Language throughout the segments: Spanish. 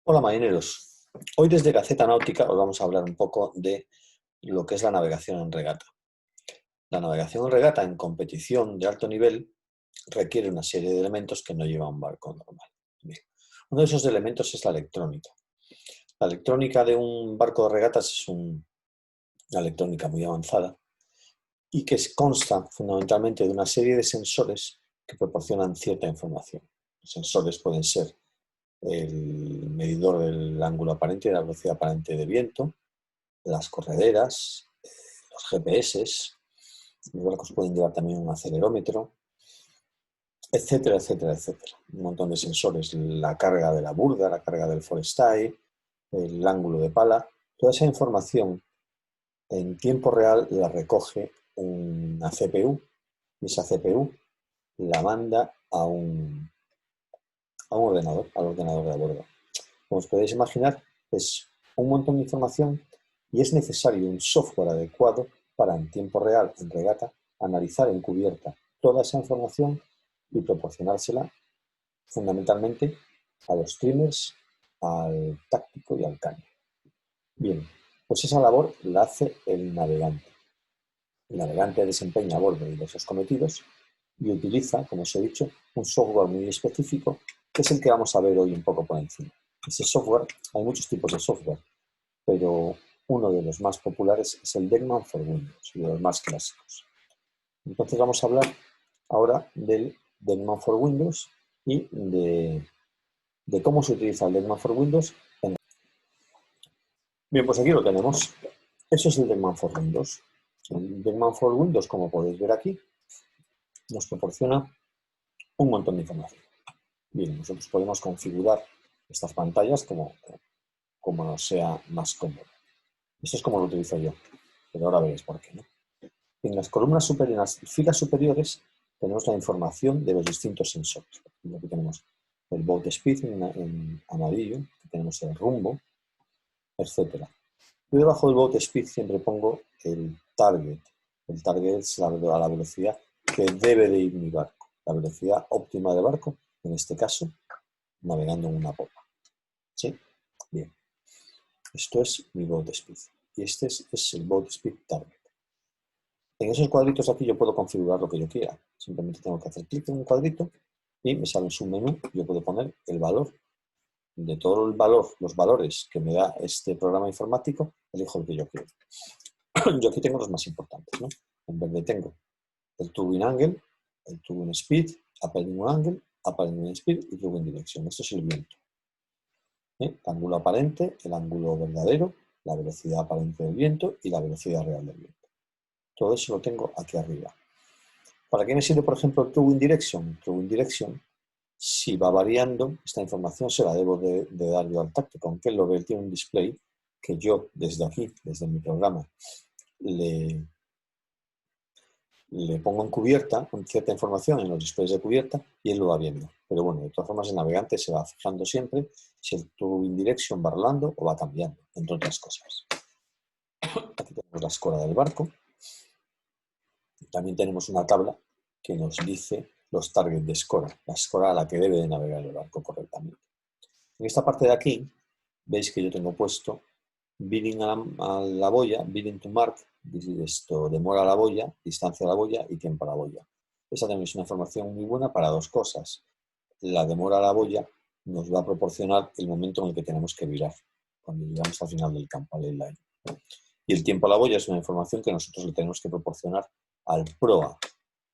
Hola marineros, hoy desde Gaceta Náutica os vamos a hablar un poco de lo que es la navegación en regata. La navegación en regata en competición de alto nivel requiere una serie de elementos que no lleva un barco normal. Bien, uno de esos elementos es la electrónica. La electrónica de un barco de regatas es una electrónica muy avanzada y que consta fundamentalmente de una serie de sensores que proporcionan cierta información. Los sensores pueden ser el medidor del ángulo aparente y de la velocidad aparente de viento, las correderas, los GPS, los barcos pueden llevar también un acelerómetro, etcétera, etcétera, etcétera. Un montón de sensores, la carga de la burda, la carga del forestay, el ángulo de pala, toda esa información en tiempo real la recoge una CPU y esa CPU la manda al ordenador de a bordo. Como os podéis imaginar, es un montón de información y es necesario un software adecuado para en tiempo real, en regata, analizar en cubierta toda esa información y proporcionársela fundamentalmente a los streamers, al táctico y al caño. Bien, pues esa labor la hace el navegante. El navegante desempeña a bordo diversos cometidos y utiliza, como os he dicho, un software muy específico que es el que vamos a ver hoy un poco por encima. Ese software, hay muchos tipos de software, pero uno de los más populares es el Deckman for Windows y de los más clásicos. Entonces vamos a hablar ahora del Deckman for Windows y de cómo se utiliza el Deckman for Windows. Bien, pues aquí lo tenemos. Eso es el Deckman for Windows. El Deckman for Windows, como podéis ver aquí, nos proporciona un montón de información. Bien, nosotros podemos configurar estas pantallas como nos sea más cómodo. Esto es como lo utilizo yo, pero ahora veréis por qué, ¿no? En las columnas superiores, en las filas superiores, tenemos la información de los distintos sensores. Aquí tenemos el boat speed en amarillo, aquí tenemos el rumbo, etc. Yo debajo del boat speed siempre pongo el target. El target es a la velocidad que debe de ir mi barco, la velocidad óptima de barco, en este caso, navegando en una popa. ¿Sí? Bien. Esto es mi boat speed. Y este es el boat speed target. En esos cuadritos aquí yo puedo configurar lo que yo quiera. Simplemente tengo que hacer clic en un cuadrito y me sale un submenú. Yo puedo poner el valor de todo el valor, los valores que me da este programa informático, elijo el que yo quiero. Yo aquí tengo los más importantes, ¿no? En verde tengo el turbine angle, el turbine speed, upper angle, upper speed y turbine direction. Esto es el viento. El ángulo aparente, el ángulo verdadero, la velocidad aparente del viento y la velocidad real del viento. Todo eso lo tengo aquí arriba. ¿Para qué me sirve, por ejemplo, el True Indirection? True Indirection, si va variando, esta información se la debo de dar yo al táctico, aunque él lo ve, él tiene un display que yo desde aquí, desde mi programa, le pongo en cubierta, con cierta información en los displays de cubierta, y él lo va viendo. Pero bueno, de todas formas el navegante se va fijando siempre si el True Indirection va rolando o va cambiando, entre otras cosas. Aquí tenemos la escora del barco. También tenemos una tabla que nos dice los targets de escora, la escora a la que debe de navegar el barco correctamente. En esta parte de aquí, veis que yo tengo puesto bidding a la boya, bidding to mark, esto, demora a la boya, distancia a la boya y tiempo a la boya. Esa también es una información muy buena para dos cosas. La demora a la boya nos va a proporcionar el momento en el que tenemos que virar, cuando llegamos al final del campo, al line. Y el tiempo a la boya es una información que nosotros le tenemos que proporcionar al proa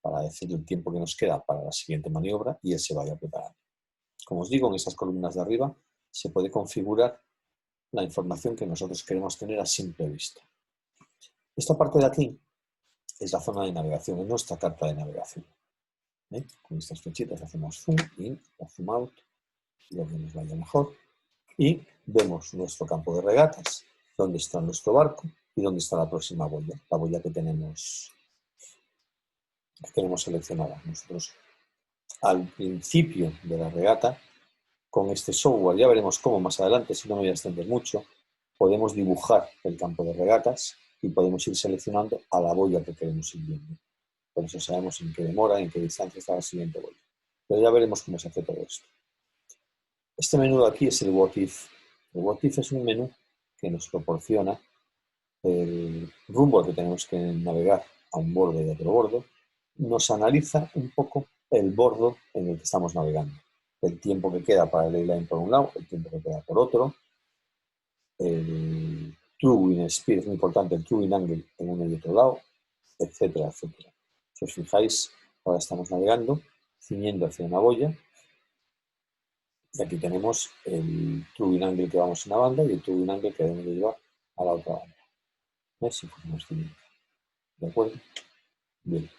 para decir el tiempo que nos queda para la siguiente maniobra y él se vaya preparando. Como os digo, en esas columnas de arriba se puede configurar la información que nosotros queremos tener a simple vista. Esta parte de aquí es la zona de navegación, es nuestra carta de navegación. Con estas flechitas hacemos zoom in o zoom out, lo que nos vaya mejor, y vemos nuestro campo de regatas, dónde está nuestro barco y dónde está la próxima boya, la boya que tenemos seleccionada. Nosotros al principio de la regata, con este software, ya veremos cómo más adelante, si no me voy a extender mucho, podemos dibujar el campo de regatas y podemos ir seleccionando a la boya que queremos ir viendo. Por eso sabemos en qué demora, en qué distancia está la siguiente boya. Pero ya veremos cómo se hace todo esto. Este menú de aquí es el What If. El What If es un menú que nos proporciona el rumbo que tenemos que navegar a un borde y a otro borde. Nos analiza un poco el borde en el que estamos navegando. El tiempo que queda para el leyline por un lado, el tiempo que queda por otro, el true speed, es muy importante, el true angle en uno y otro lado, etcétera, etcétera. Si os fijáis, ahora estamos navegando, ciñendo hacia una boya, y aquí tenemos el true angle que vamos en una banda y el true angle que debemos de llevar a la otra banda. ¿Ves? ¿De acuerdo? Bien.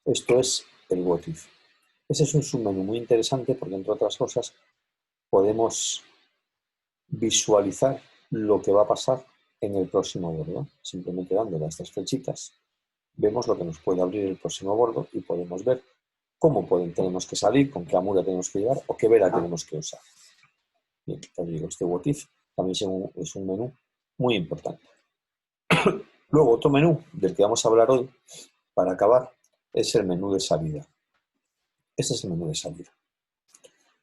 Esto es el What If. Ese es un submenú muy interesante porque, entre otras cosas, podemos visualizar lo que va a pasar en el próximo bordo. Simplemente dándole a estas flechitas, vemos lo que nos puede abrir el próximo bordo y podemos ver cómo tenemos que salir, con qué amura tenemos que llevar o qué vela tenemos que usar. Bien, ya digo, este What If también es un menú muy importante. Luego, otro menú del que vamos a hablar hoy, para acabar, es el menú de salida. Este es el menú de salida.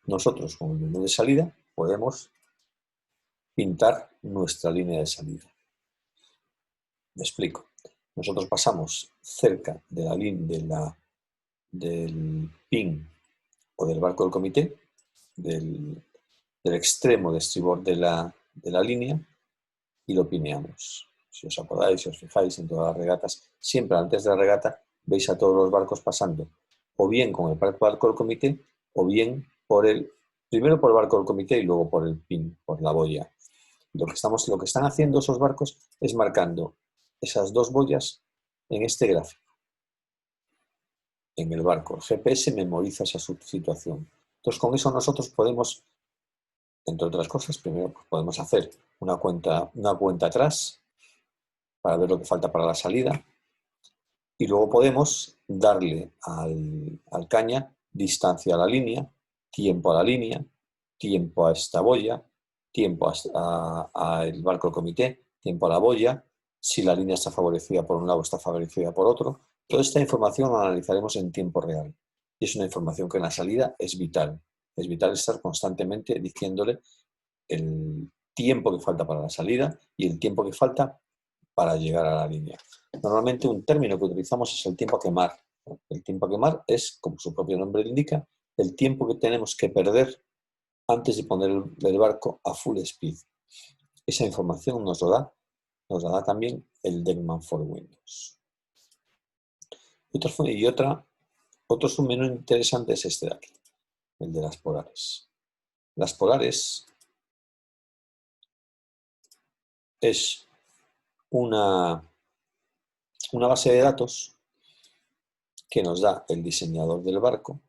Nosotros, con el menú de salida, podemos pintar nuestra línea de salida. Me explico. Nosotros pasamos cerca de la línea del pin o del barco del comité, del extremo de estribor de la línea, y lo pineamos. Si os acordáis, si os fijáis en todas las regatas, siempre antes de la regata veis a todos los barcos pasando, o bien con el barco del comité, o bien primero por el barco del comité y luego por el pin, por la boya. Lo que están haciendo esos barcos es marcando esas dos boyas en este gráfico. En el barco, el GPS memoriza esa situación. Entonces, con eso nosotros podemos, entre otras cosas, primero podemos hacer una cuenta atrás para ver lo que falta para la salida, y luego podemos darle al caña distancia a la línea, tiempo a la línea, tiempo a esta boya, tiempo al barco del comité, tiempo a la boya, si la línea está favorecida por un lado o está favorecida por otro. Toda esta información la analizaremos en tiempo real. Y es una información que en la salida es vital. Es vital estar constantemente diciéndole el tiempo que falta para la salida y el tiempo que falta para llegar a la línea. Normalmente un término que utilizamos es el tiempo a quemar. El tiempo a quemar es, como su propio nombre le indica, el tiempo que tenemos que perder antes de poner el barco a full speed. Esa información nos la da también el Deckman for Windows. Otro submenú interesante es este de aquí, el de las polares. Las polares es una base de datos que nos da el diseñador del barco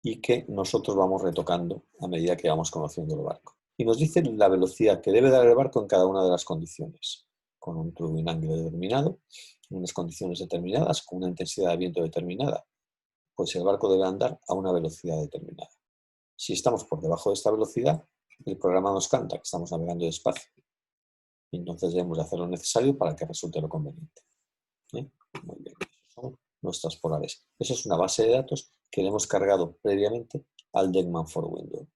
y que nosotros vamos retocando a medida que vamos conociendo el barco. Y nos dice la velocidad que debe dar el barco en cada una de las condiciones, con un turbine angle determinado, en unas condiciones determinadas, con una intensidad de viento determinada, pues el barco debe andar a una velocidad determinada. Si estamos por debajo de esta velocidad, el programa nos canta que estamos navegando despacio. Y entonces debemos de hacer lo necesario para que resulte lo conveniente. Muy bien, esos son nuestras polares. Eso es una base de datos que le hemos cargado previamente al Deckman for Windows.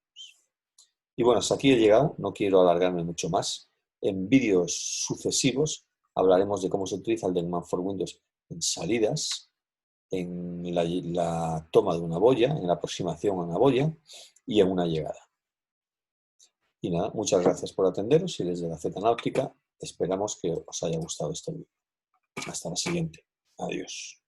Y bueno, hasta aquí he llegado, no quiero alargarme mucho más. En vídeos sucesivos hablaremos de cómo se utiliza el Deckman for Windows en salidas, en la toma de una boya, en la aproximación a una boya y en una llegada. Y nada, muchas gracias por atenderos y desde la Z Náutica esperamos que os haya gustado este vídeo. Hasta la siguiente. Adiós.